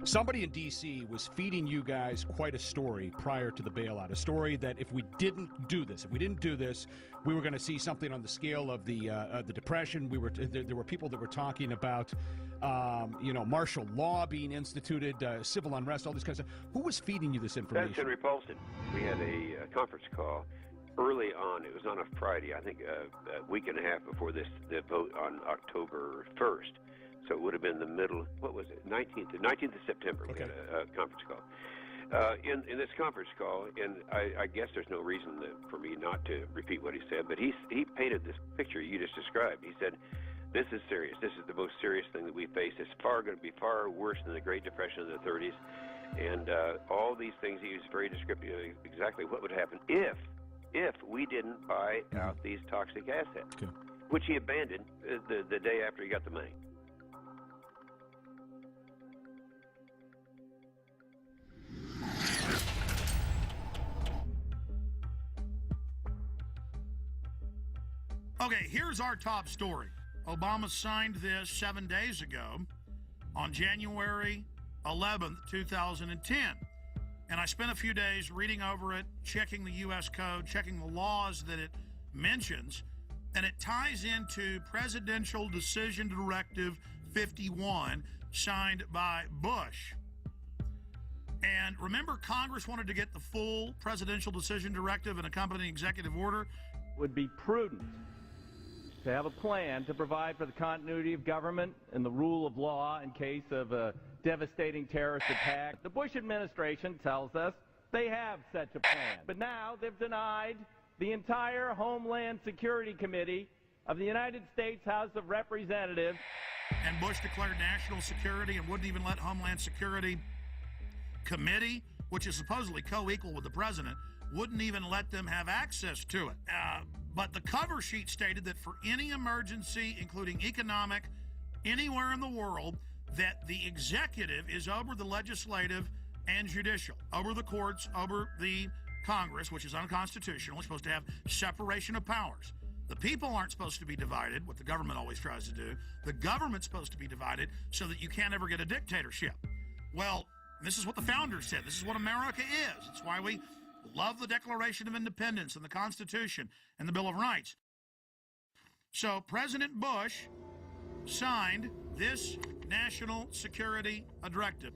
Somebody in D.C. was feeding you guys quite a story prior to the bailout, a story that if we didn't do this, we were going to see something on the scale of the Depression. There were people that were talking about, martial law being instituted, civil unrest, all this kind of stuff. Who was feeding you this information? That's Henry Paulson. We had a conference call early on. It was on a Friday, I think a week and a half before the vote on October 1st. So it would have been the middle, what was it, 19th of September, okay. We had a conference call. In this conference call, and I guess there's no reason for me not to repeat what he said, but he painted this picture you just described. He said, this is serious. This is the most serious thing that we face. It's going to be far worse than the Great Depression of the 30s. And all these things, he was very descriptive of exactly what would happen if we didn't buy out these toxic assets, okay. Which he abandoned the day after he got the money. Okay, here's our top story. Obama signed this 7 days ago on January 11th, 2010. And I spent a few days reading over it, checking the U.S. code, checking the laws that it mentions, and it ties into Presidential Decision Directive 51, signed by Bush. And remember, Congress wanted to get the full Presidential Decision Directive and accompanying executive order? Would be prudent to have a plan to provide for the continuity of government and the rule of law in case of a devastating terrorist attack. The Bush administration tells us they have such a plan. But now they've denied the entire Homeland Security Committee of the United States House of Representatives. And Bush declared national security and wouldn't even let Homeland Security Committee, which is supposedly co-equal with the president, wouldn't even let them have access to it. But the cover sheet stated that for any emergency, including economic, anywhere in the world, that the executive is over the legislative and judicial, over the courts, over the Congress, which is unconstitutional. It's supposed to have separation of powers. The people aren't supposed to be divided, what the government always tries to do. The government's supposed to be divided so that you can't ever get a dictatorship. Well, this is what the founders said. This is what America is. It's why we love the Declaration of Independence and the Constitution and the Bill of Rights. So President Bush signed this national security directive.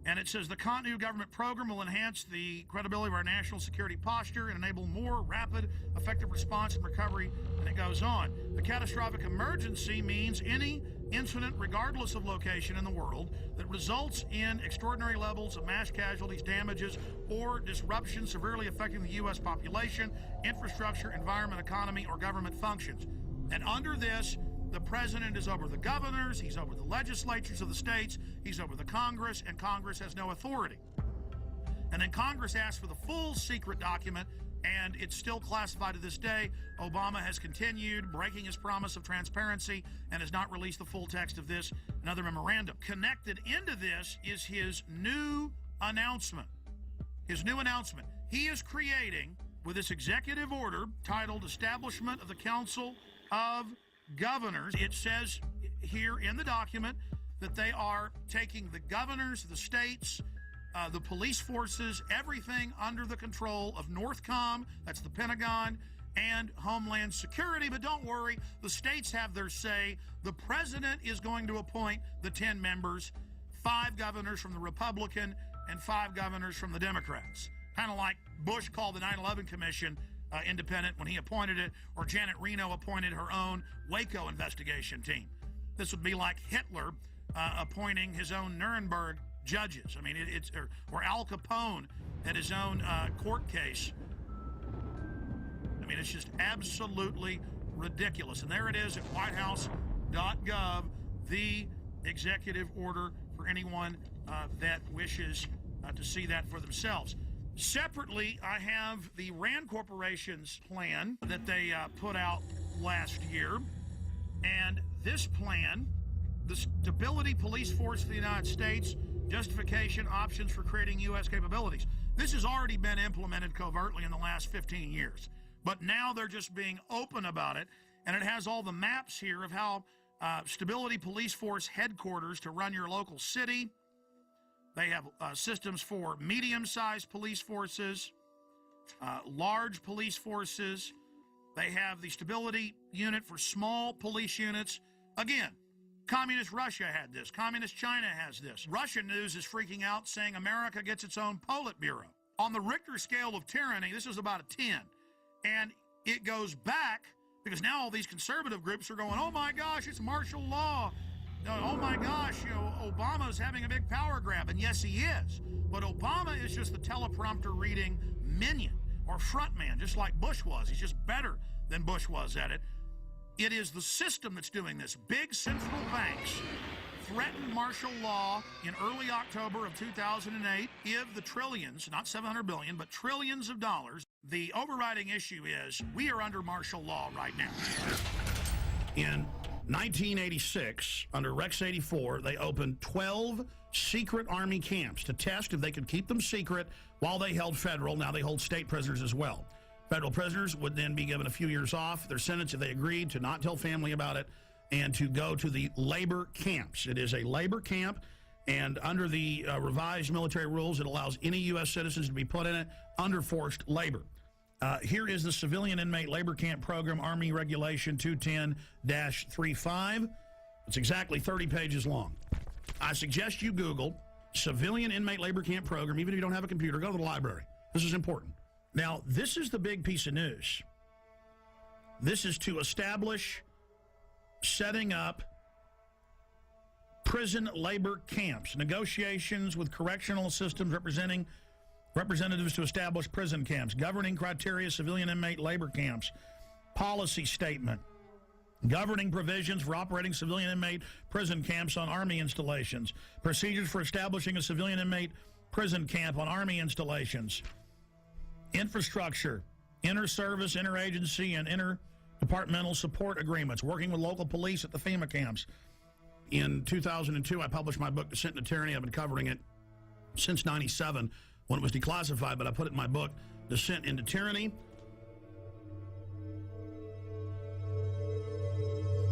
And it says the continuity of government program will enhance the credibility of our national security posture and enable more rapid, effective response and recovery. And it goes on. The catastrophic emergency means any incident, regardless of location in the world, that results in extraordinary levels of mass casualties, damages, or disruption severely affecting the U.S. population, infrastructure, environment, economy, or government functions. And under this, the president is over the governors, he's over the legislatures of the states, he's over the Congress, and Congress has no authority. And then Congress asked for the full secret document, and it's still classified to this day. Obama has continued breaking his promise of transparency and has not released the full text of this, another memorandum. Connected into this is his new announcement. His new announcement. He is creating, with this executive order titled Establishment of the Council of Governors, it says here in the document that they are taking the governors, the states, the police forces, everything under the control of NORTHCOM, that's the Pentagon, and Homeland Security. But don't worry, the states have their say. The president is going to appoint the 10 members, 5 governors from the Republican and 5 governors from the Democrats. Kind of like Bush called the 9/11 Commission independent when he appointed it, or Janet Reno appointed her own Waco investigation team. This would be like Hitler appointing his own Nuremberg judges. I mean, or Al Capone at his own court case. I mean, it's just absolutely ridiculous. And there it is at whitehouse.gov, the executive order for anyone that wishes to see that for themselves. Separately, I have the RAND Corporation's plan that they put out last year. And this plan, the Stability Police Force of the United States, justification, options for creating U.S. capabilities. This has already been implemented covertly in the last 15 years. But now they're just being open about it. And it has all the maps here of how Stability Police Force headquarters to run your local city, They have systems for medium-sized police forces, large police forces. They have the stability unit for small police units. Again, Communist Russia had this. Communist China has this. Russian news is freaking out, saying America gets its own Politburo. On the Richter scale of tyranny, this is about a 10. And it goes back, because now all these conservative groups are going, oh my gosh, it's martial law. Oh my gosh, Obama's having a big power grab. And yes, he is. But Obama is just the teleprompter reading minion or frontman, just like Bush was. He's just better than Bush was at it. It is the system that's doing this. Big central banks threatened martial law in early October of 2008. Give the trillions, not 700 billion, but trillions of dollars. The overriding issue is we are under martial law right now. In 1986, under Rex 84, they opened 12 secret Army camps to test if they could keep them secret while they held federal. Now they hold state prisoners as well. Federal prisoners would then be given a few years off their sentence if they agreed to not tell family about it and to go to the labor camps. It is a labor camp, and under the revised military rules, it allows any U.S. citizens to be put in it under forced labor. Here is the Civilian Inmate Labor Camp Program, Army Regulation 210-35. It's exactly 30 pages long. I suggest you Google Civilian Inmate Labor Camp Program. Even if you don't have a computer, go to the library. This is important. Now, this is the big piece of news. This is to establish setting up prison labor camps, negotiations with correctional systems representatives to establish prison camps, governing criteria, civilian inmate labor camps, policy statement, governing provisions for operating civilian inmate prison camps on Army installations, procedures for establishing a civilian inmate prison camp on Army installations, infrastructure, inter-service, interagency, and interdepartmental support agreements, working with local police at the FEMA camps. In 2002, I published my book, Descent into Tyranny. I've been covering it since 97 when it was declassified, but I put it in my book, Descent into Tyranny.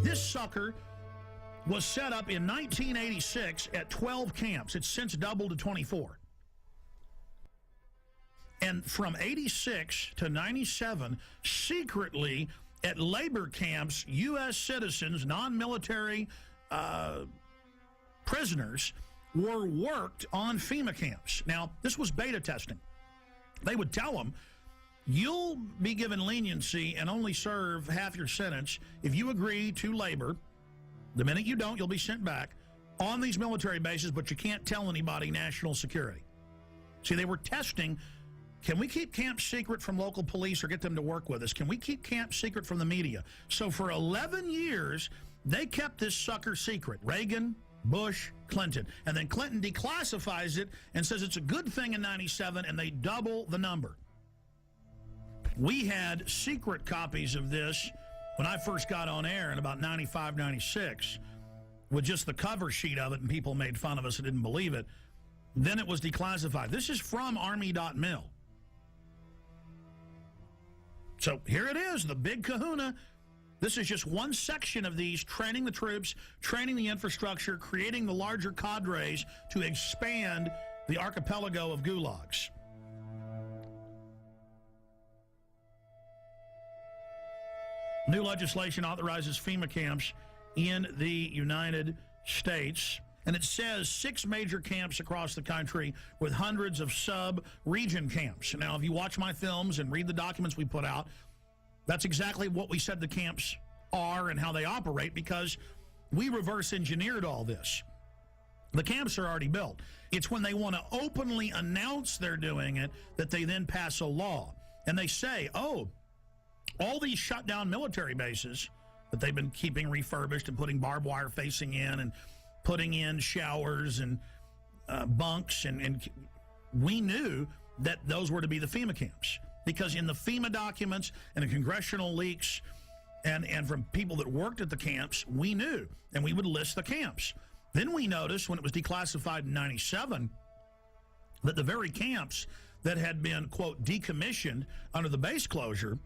This sucker was set up in 1986 at 12 camps. It's since doubled to 24. And from 86 to 97, secretly at labor camps, U.S. citizens, non-military prisoners, were worked on FEMA camps. Now, this was beta testing. They would tell them, you'll be given leniency and only serve half your sentence if you agree to labor. The minute you don't, you'll be sent back on these military bases, but you can't tell anybody national security. See, they were testing, can we keep camps secret from local police or get them to work with us? Can we keep camps secret from the media? So for 11 years, they kept this sucker secret. Reagan, Bush, Clinton. And then Clinton declassifies it and says it's a good thing in 97, and they double the number. We had secret copies of this when I first got on air in about 95, 96, with just the cover sheet of it, and people made fun of us and didn't believe it. Then it was declassified. This is from Army.mil. So here it is, the big kahuna. This is just one section of these, training the troops, training the infrastructure, creating the larger cadres to expand the archipelago of gulags. New legislation authorizes FEMA camps in the United States. And it says 6 major camps across the country with hundreds of sub-region camps. Now, if you watch my films and read the documents we put out, that's exactly what we said the camps are and how they operate, because we reverse engineered all this. The camps are already built. It's when they want to openly announce they're doing it that they then pass a law. And they say, oh, all these shut down military bases that they've been keeping refurbished and putting barbed wire facing in and putting in showers and bunks, and we knew that those were to be the FEMA camps, because in the FEMA documents and the congressional leaks and from people that worked at the camps, we knew, and we would list the camps. Then we noticed when it was declassified in 97 that the very camps that had been, quote, decommissioned under the base closure,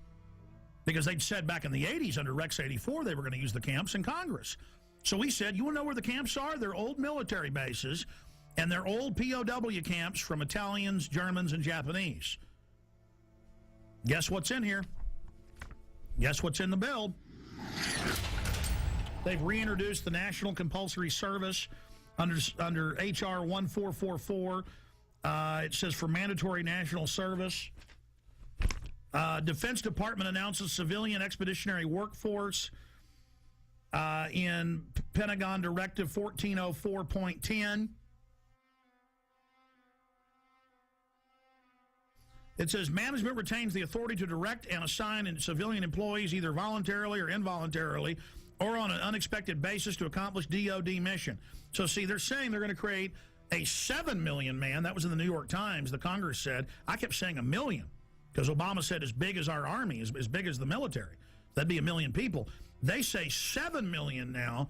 because they'd said back in the 80s under Rex 84 they were going to use the camps in Congress. So we said, you want to know where the camps are? They're old military bases And they're old POW camps from Italians, Germans, and Japanese. Guess what's in here? Guess what's in the bill? They've reintroduced the National Compulsory Service under H.R. 1444. It says for mandatory national service. Defense Department announces civilian expeditionary workforce in Pentagon Directive 1404.10. It says management retains the authority to direct and assign civilian employees either voluntarily or involuntarily or on an unexpected basis to accomplish DOD mission. So see, they're saying they're going to create a 7 million man. That was in the New York Times. The Congress said. I kept saying 1 million because Obama said as big as our army, as big as the military. That'd be 1 million people. They say 7 million now